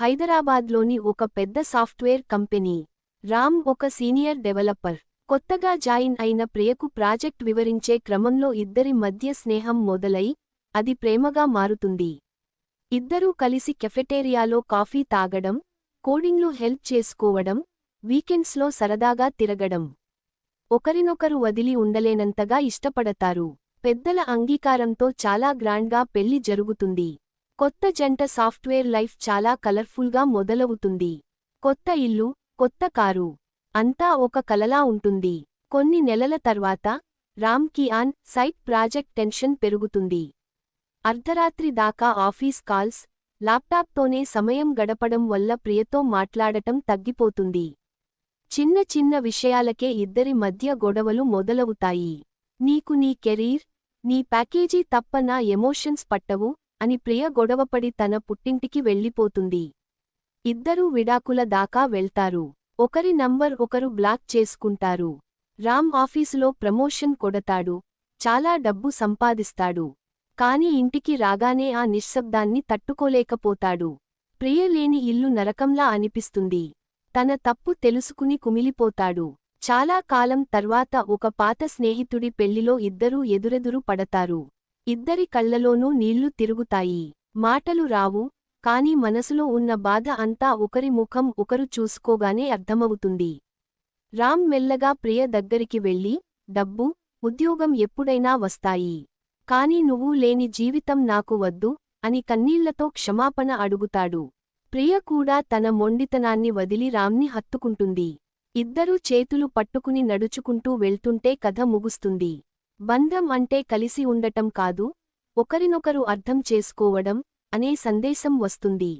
హైదరాబాద్లోని ఒక పెద్ద సాఫ్ట్వేర్ కంపెనీ. రామ్ ఒక సీనియర్ డెవలపర్. కొత్తగా జాయిన్ అయిన ప్రియకు ప్రాజెక్ట్ వివరించే క్రమంలో ఇద్దరి మధ్య స్నేహం మొదలై, అది ప్రేమగా మారుతుంది. ఇద్దరూ కలిసి కెఫెటేరియాలో కాఫీ తాగడం, కోడింగ్లో హెల్ప్ చేసుకోవడం, వీకెండ్స్లో సరదాగా తిరగడం. ఒకరినొకరు వదిలి ఉండలేనంతగా ఇష్టపడతారు. పెద్దల అంగీకారంతో చాలా గ్రాండ్గా పెళ్లి జరుగుతుంది. కొత్త జంట సాఫ్ట్వేర్ లైఫ్ చాలా కలర్ఫుల్గా మొదలవుతుంది. కొత్త ఇల్లు, కొత్త కారు. అంతా ఒక కలలా ఉంటుంది. కొన్ని నెలల తర్వాత, రామ్కి ఆన్ సైట్ ప్రాజెక్ట్ టెన్షన్ పెరుగుతుంది. అర్ధరాత్రి దాకా ఆఫీస్ కాల్స్, ల్యాప్టాప్తోనే సమయం గడపడం వల్ల ప్రియతో మాట్లాడటం తగ్గిపోతుంది. చిన్న చిన్న విషయాలకే ఇద్దరి మధ్య గొడవలు మొదలవుతాయి. నీకు నీ కెరీర్, నీ ప్యాకేజీ తప్ప నా ఎమోషన్స్ పట్టవు అని ప్రియ గొడవపడి తన పుట్టింటికి వెళ్ళిపోతుంది. ఇద్దరూ విడాకుల దాకా వెళ్తారు. ఒకరి నంబర్ ఒకరు బ్లాక్ చేసుకుంటారు. రామ్ ఆఫీసులో ప్రమోషన్ కొడతాడు, చాలా డబ్బు సంపాదిస్తాడు. కాని ఇంటికి రాగానే ఆ నిశ్శబ్దాన్ని తట్టుకోలేకపోతాడు. ప్రియ లేని ఇల్లు నరకంలా అనిపిస్తుంది. తన తప్పు తెలుసుకుని కుమిలిపోతాడు. చాలా కాలం తర్వాత ఒక పాత స్నేహితుడి పెళ్లిలో ఇద్దరూ ఎదురెదురు పడతారు. ఇద్దరి కళ్లలోనూ నీళ్లు తిరుగుతాయి. మాటలు రావు, కాని మనసులో ఉన్న బాధ అంతా ఒకరి ముఖం ఒకరు చూసుకోగానే అర్థమవుతుంది. రామ్ మెల్లగా ప్రియ దగ్గరికి వెళ్ళి, డబ్బు, ఉద్యోగం ఎప్పుడైనా వస్తాయి. కాని నువ్వు లేని జీవితం నాకు వద్దు అని కన్నీళ్లతో క్షమాపణ అడుగుతాడు. ప్రియ కూడా తన మొండితనాన్ని వదిలి రామ్ని హత్తుకుంటుంది. ఇద్దరూ చేతులు పట్టుకుని నడుచుకుంటూ వెళ్తుంటే కథ ముగుస్తుంది. బంధం అంటే కలిసి ఉండటం కాదు, ఒకరినొకరు అర్థం చేసుకోవడం అనే సందేశం వస్తుంది.